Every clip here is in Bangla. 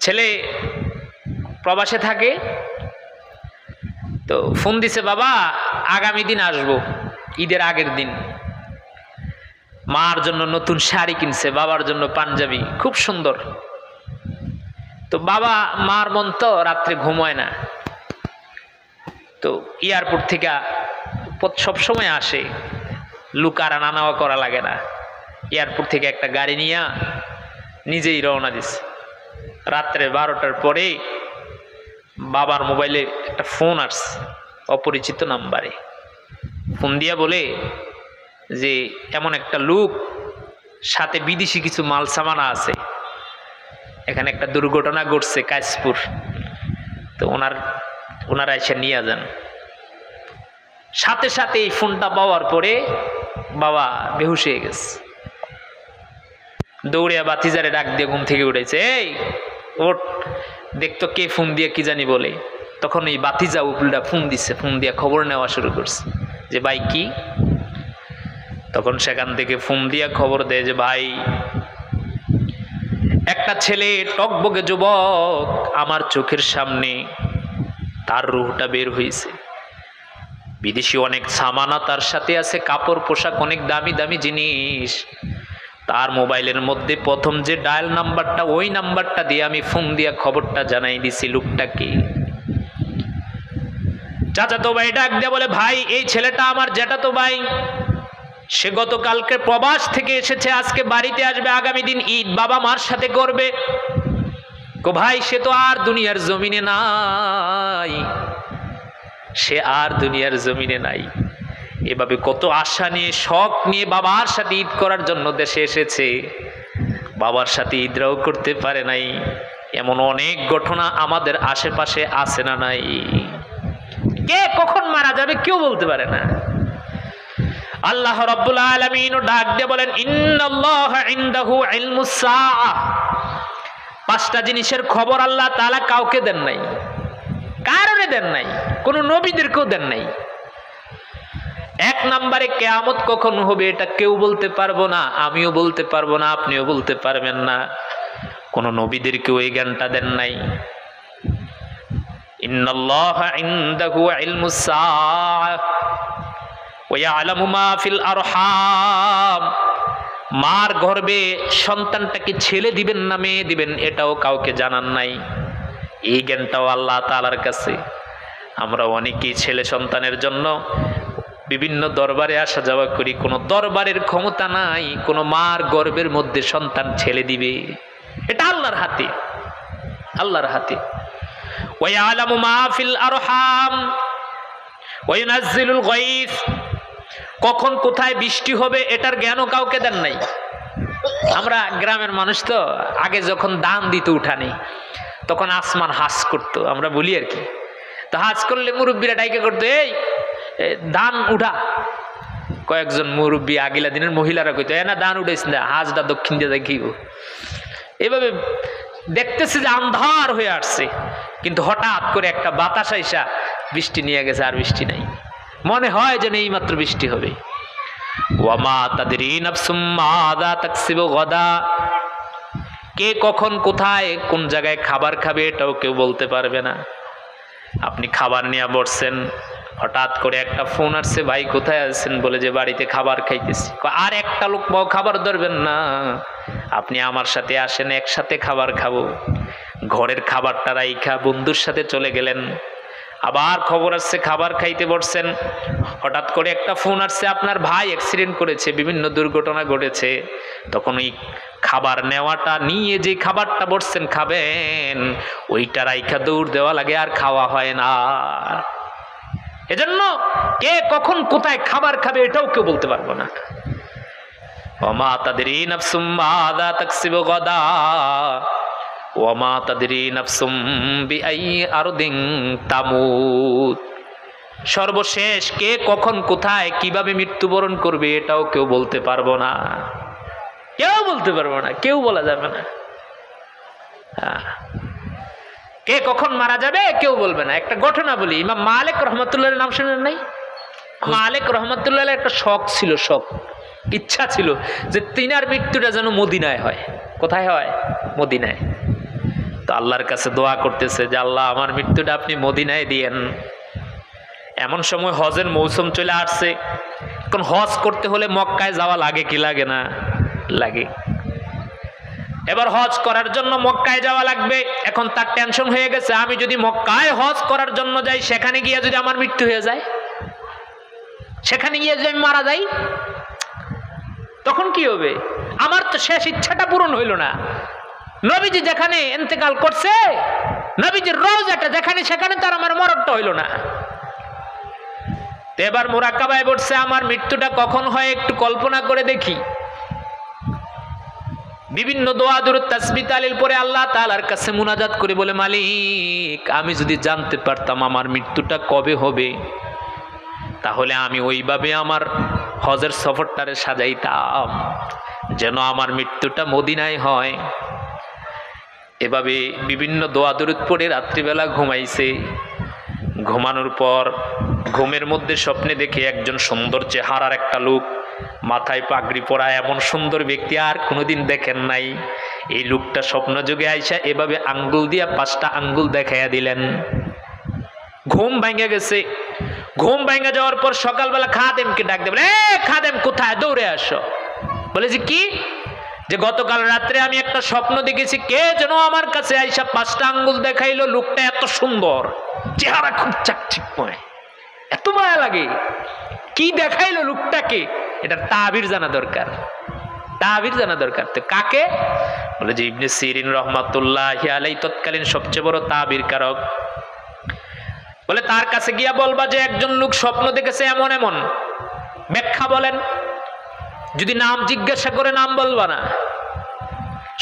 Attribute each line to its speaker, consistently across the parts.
Speaker 1: ছেলে প্রবাসে থাকে, তো ফোন দিছে, বাবা আগামী দিন আসবো, ঈদের আগের দিন। মার জন্য নতুন শাড়ি কিনছে, বাবার জন্য পাঞ্জাবি, খুব সুন্দর। তো বাবা মার মন তো রাত্রে ঘুমায় না, তো এয়ারপোর্ট থেকে সবসময় আসে, লুকার আনা নেওয়া করা লাগে না। এয়ারপোর্ট থেকে একটা গাড়ি নিয়ে নিজেই রওনা দিছে। রাত্রে 12টার পরে বাবার মোবাইলে একটা ফোন আসছে, অপরিচিত নাম্বারে। ফোন দিয়া বলে যে এমন একটা লোক, সাথে বিদেশি কিছু মাল সামানা আছে, এখানে একটা দুর্ঘটনা ঘটছে কাশপুর, তো ওনারা এসে নিয়ে যান। সাথে সাথে এই ফোনটা পাওয়ার পরে বাবা বেহুশ হয়ে গেছে। দৌড়িয়া বাতিজারে ডাক দিয়ে ঘুম থেকে উঠেছে, এই ওঠ, দেখতো কে ফোন দিয়ে কি জানি বলে। তখন এই বাতিজা উল্টা ফোন দিচ্ছে, ফোন দিয়ে খবর নেওয়া শুরু করছে যে ভাই কি। তখন সেখান থেকে ফোন দিয়া খবর দেয় যে ভাই, একটা ছেলে টকবকে যুবক আমার চোখের সামনে তার রুহটা বের হয়েছে। বিদেশি অনেক সামানা তার সাথে আছে, কাপড় পোশাক, অনেক দামি দামি জিনিস। তার মোবাইলের মধ্যে প্রথম যে ডায়াল নাম্বারটা, ওই নাম্বারটা দিয়ে আমি ফোন দিয়া খবরটা জানাই দিছি লোকটাকে। চাচাতো ভাই ডাক দিয়ে বলে, ভাই এই ছেলেটা আমার জ্যাঠাতো ভাই, সে গতকালকে প্রবাস থেকে এসেছে, আজকে বাড়িতে আসবে, আগামী দিন ঈদ বাবা মার সাথে করবে। ভাই সে তো আর দুনিয়ার জমিনে নাই, সে আর দুনিয়ার জমিনে নাই। এভাবে কত আশা নিয়ে শখ নিয়ে বাবার সাথে ঈদ করার জন্য দেশে এসেছে, বাবার সাথে ঈদরাও করতে পারে নাই। এমন অনেক ঘটনা আমাদের আশেপাশে আছে না নাই? কে কখন মারা যাবে কেউ বলতে পারে না। আল্লাহ রাব্বুল আলামিন ডাক দিয়ে বলেন, ইন্নাল্লাহা ইনদাহু ইলমুস সাআহ। 5টা জিনিসের খবর আল্লাহ তাআলা কাউকে দেন নাই, কারণে দেন নাই, কোন নবীদেরকেও দেন নাই। 1 নম্বরে কিয়ামত কখন হবে এটা কেউ বলতে পারবো না, আমিও বলতে পারবো না, আপনিও বলতে পারবেন না, কোন নবীদেরকেও এই জ্ঞানটা দেন নাই। ইন্নাল্লাহা ইনদাহু ইলমুস সাআহ ওয়া ইয়ালামু মা ফিল আরহাম। মার গর্ভে সন্তানটাকে ছেলে দিবেন না মেয়ে দিবেন এটাও কাউকে জানান নাই, এই জ্ঞানটাও আল্লাহ তাআলার কাছে। আমরা অনেকেই ছেলে সন্তানের জন্য বিভিন্ন দরবারে আসা যাওয়া করি, কোনো দরবারের ক্ষমতা নাই কোনো মার গর্ভের মধ্যে সন্তান ছেলে দিবে, এটা আল্লাহর হাতে, আল্লাহর হাতে। ওয়া ইয়ালামু মা ফিল আরহাম ওয়া ইউনাজ্জিলুল গায়স। কখন কোথায় বৃষ্টি হবে এটার জ্ঞানও কাউকে দেন নাই। আমরা গ্রামের মানুষ তো, আগে যখন দান দিত উঠানে, তখন আসমান হাস করতো, আমরা বলি আর কি। তো হাজ করলে মুরব্বীরা ডাইকে করতো, এই ধান উঠা। কয়েকজন মুরব্বী আগিলা দিনের মহিলারা কইতো, না ধান উঠাইস না, হাজটা দক্ষিণ দিয়ে দেখিব। এভাবে দেখতেছে যে আন্ধার হয়ে আসছে, কিন্তু হঠাৎ করে একটা বাতাস আইসা বৃষ্টি নিয়ে গেছে, আর বৃষ্টি নাই। মনে হয় যেন এই মাত্র বৃষ্টি হবে। ওয়ামা তাদরি নাফসুম মাযা তাকসিবু গাদা। কে কখন কোথায় কোন জায়গায় খাবার খাবে এটাও কেউ বলতে পারবে না। আপনি খাবার নিয়ে বসছেন, হঠাৎ করে একটা ফোন আসছে, ভাই কোথায় আছেন, বলে যে বাড়িতে খাবার খাইতেছি। আর একটা লোক খাবার ধরবেন না, আপনি আমার সাথে আসেন, একসাথে খাবার খাবো। ঘরের খাবারটা রাইখা বন্ধুর সাথে চলে গেলেন, আবার খবর আসছে খাবার খাইতে বসছেন, হঠাৎ করে একটা ফোন আসছে আপনার ভাই অ্যাক্সিডেন্ট করেছে, বিভিন্ন দুর্ঘটনা ঘটেছে। তখন ওই খাবার নেওয়াটা নিয়ে যে খাবারটা বসছেন খাবেন, ওইটা রাইখা দৌড় দেওয়া লাগে, আর খাওয়া হয় না। এজন্য কে কখন কোথায় খাবার খাবে এটাও কেউ বলতে পারবো না। ওমা তাদরি নাফসুম মাযা তাকসিবু গাদা ওমা তাদরি নাফসুম বিআই আরদিন তামুত। সর্বশেষ কে কখন কোথায় কিভাবে মৃত্যুবরণ করবে এটাও কেউ বলতে পারবো না, কেউ বলতে পারবো না, কেউ বলা যাবে না। কে কখন মারা যাবে কেউ বলবে না। একটা ঘটনা বলি, ইমাম মালিক রহমতুল্লাহর নাম শুনেন নাই? মালিক রহমতুল্লাহ একটা শখ ছিল, শখ, ইচ্ছা ছিল যে তিনার মৃত্যুটা যেন মদিনায় হয়। কোথায় হয়? মদিনায়। তো আল্লাহর কাছে দোয়া করতেছে যে আল্লাহ আমার মৃত্যুটা আপনি মদিনায় দিয়েন। এমন সময় হজের মৌসুম চলে আসছে। এখন হজ করতে হলে মক্কায় যাওয়া লাগে কি লাগে না? লাগে। এবার হজ করার জন্য মক্কায় যাওয়া লাগবে। এখন তার টেনশন হয়ে গেছে, আমি যদি মক্কায় হজ করার জন্য যাই, সেখানে গিয়ে যদি আমার মৃত্যু হয়ে যায়, সেখানে গিয়ে যদি আমি মারা যাই, তখন কি হবে? আমার তো শেষ ইচ্ছাটা পূরণ হইল না। নবীজি যেখানে ইন্তেকাল করছে, নবীজির রওজাটা যেখানে, সেখানে তার আমার মরণটা হইল না। তো এবার মুরাক্কাবায় বসছে, আমার মৃত্যুটা কখন হয় একটু কল্পনা করে দেখি। বিভিন্ন দোয়া দুরূদ তাসবিহ তাহলিল পরে আল্লাহ তাআলার কাছে মুনাজাত করে বলে, মালিক আমি যদি জানতে পারতাম আমার মৃত্যুটা কবে হবে, তাহলে আমি ওইভাবে আমার হজের সফরটারে সাজাইতাম যেন আমার মৃত্যুটা মদিনায় হয়। এভাবে বিভিন্ন দোয়া দুরূদ পড়ে রাত্রিবেলা ঘুমাইছে। ঘুমানোর পর ঘুমের মধ্যে স্বপ্নে দেখে একজন সুন্দর চেহারার একটা লোক, মাথায় পাগড়ি পরা, এমন সুন্দর ব্যক্তি আর কোনোদিন দেখেন নাই। এই লোকটা স্বপ্ন যুগে আইসা এভাবে আঙ্গুল দিয়া 5টা আঙ্গুল দেখাইয়া দিলেন। ঘুম ভাঙে গেছে। ঘুম ভাঙে যাওয়ার পর সকালবেলা খাদেমকে ডাক দেবেন, এ খাদেম কোথায়, দৌড়ে আসো। বলে যে কি? যে গতকাল রাত্রে আমি একটা স্বপ্ন দেখেছি, কে যেন আমার কাছে আইসা 5টা আঙ্গুল দেখাইলো। লোকটা এত সুন্দর, চেহারা খুব চাকচিক্যময়, এত মায়া লাগে। কি দেখাইলো লোকটাকে? এটা তাবির জানা দরকার, তাবির জানা দরকার। তো কাকে? বলে যে ইবনে সিরিন রহমাতুল্লাহি আলাইহি তৎকালীন সবচেয়ে বড় তাবির কারক। বলে তার কাছে গিয়া বলবা যে একজন লোক স্বপ্ন দেখেছে এমন এমন, ব্যাখ্যা বলেন। যদি নাম জিজ্ঞাসা করে নাম বলবা না।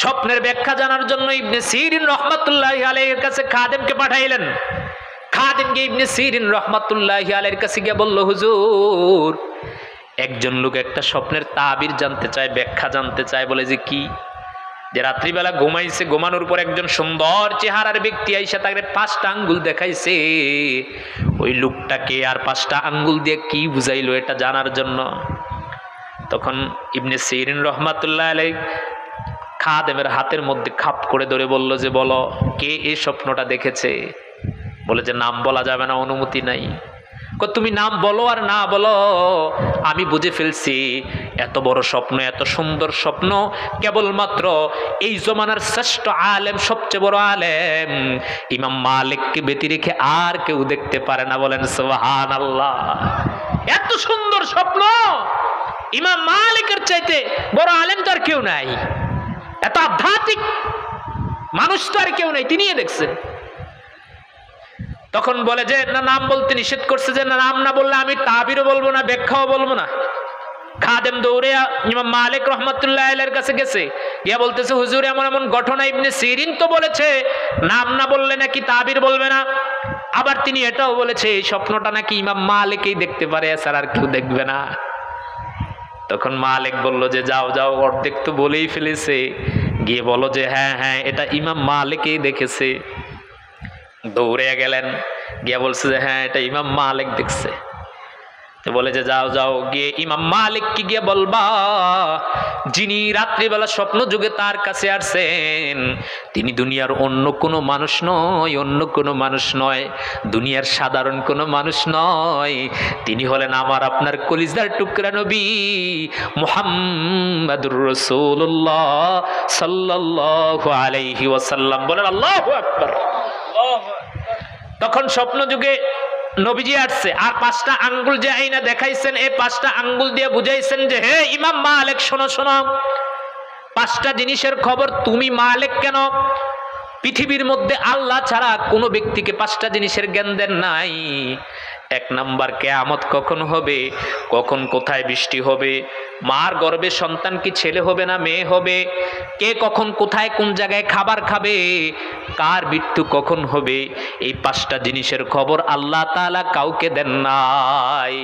Speaker 1: স্বপ্নের ব্যাখ্যা জানার জন্য ইবনে সিরিন রহমাতুল্লাহি আলাইহির কাছে খাদেমকে পাঠাইলেন। খাদেম গিয়ে ইবনে সিরিন রহমাতুল্লাহি আলাইহির কাছে গিয়ে বলল, হুজুর একজন লোক একটা স্বপ্নের তাবির জানতে চায়, ব্যাখ্যা জানতে চায়। বলে যে কি? যে রাত্রিবেলা ঘুমাইছে, ঘুমানোর পর একজন সুন্দর চেহারার ব্যক্তি আইসা তাকে 5টা আঙ্গুল দেখাইছে। ওই লোকটাকে আর 5টা আঙ্গুল দিয়ে কি বুঝাইলো এটা জানার জন্য। তখন ইবনে সিরিন রহমাতুল্লাহ আলাইহি খাদেমের হাতের মধ্যে খাপ করে ধরে বলল যে বলো কে এই স্বপ্নটা দেখেছে। বলে যে নাম বলা যাবে না, অনুমতি নাই। তুমি নাম বলো আর না বলো, আমি বুঝে ফেলছি এত বড় স্বপ্ন, এত সুন্দর স্বপ্ন কেবলমাত্র এই জমানার শ্রেষ্ঠ আলেম, সবচেয়ে বড় আলেম ইমাম মালিককে ব্যতি রেখে আর কেউ দেখতে পারে না। বলেন সুবহানাল্লাহ। এত সুন্দর স্বপ্ন ইমাম মালিকের চাইতে বড় আলেম তো আর কেউ নাই। এত আধ্যাত্মিক মানুষ তো আর কেউ নাই, তিনিই দেখছেন। তখন বলে যে না, নাম বলতে নিষেধ করছে, যে না নাম না বললে আমি তাবিরও বলবো না, ব্যাখ্যাও বলবো না। খাদেম দৌড়ে ইমাম মালিক রহমাতুল্লাহ আলাইহির কাছে গেছে, গিয়া বলতেছে হুজুর এমন এমন ঘটনা, ইবনে সিরিন তো বলেছে নাম না বললে নাকি তাবির বলবে না। আবার তিনি এটাও বলেছে এই স্বপ্নটা নাকি ইমাম মালিকই দেখতে পারে, এছাড়া আর কেউ দেখবে না। তখন মালিক বলল যে যাও যাও, অর্ধেক তো বলেই ফেলেছে, গিয়ে বলো যে হ্যাঁ হ্যাঁ এটা ইমাম মালিকই দেখেছে। দৌড়ে গেলেন, গিয়ে বলছে যে হ্যাঁ এটা ইমাম মালিক দেখছে। তো বলে যে যাও যাও, গিয়ে ইমাম মালিককে গিয়ে বলবা যিনি রাত্রিবেলা স্বপ্ন যুগে তার কাছে আসছেন তিনি দুনিয়ার অন্য কোনো মানুষ নয়, অন্য কোনো মানুষ নয়, দুনিয়ার সাধারণ কোনো মানুষ নয়, তিনি হলেন আমার আপনার কলিজার টুকরা নবী মুহাম্মাদুর রাসূলুল্লাহ সাল্লাল্লাহু আলাইহি ওয়াসাল্লাম। বলেন আল্লাহু আকবার। তখন স্বপ্ন যুগে নবীজি আসছে, আর 5টা আঙ্গুল যে আইনা দেখাইছেন, এই 5টা আঙ্গুল দিয়ে বুঝাইছেন যে হে ইমাম মালিক শোনো শোনো, 5টা জিনিসের খবর তুমি মালিক কেন? পৃথিবীর মধ্যে আল্লাহ ছাড়া কোনো ব্যক্তিকে 5টা জিনিসের জ্ঞান দেন নাই। 1 নাম্বার, কিয়ামত কখন হবে, কখন কোথায় বৃষ্টি হবে, মার গর্ভে সন্তান কি ছেলে হবে না মেয়ে হবে, কে কখন কোথায় কোন জায়গায় খাবার খাবে, কার মৃত্যু কখন হবে, এই 5টা জিনিসের খবর আল্লাহ তাআলা কাউকে দেন নাই।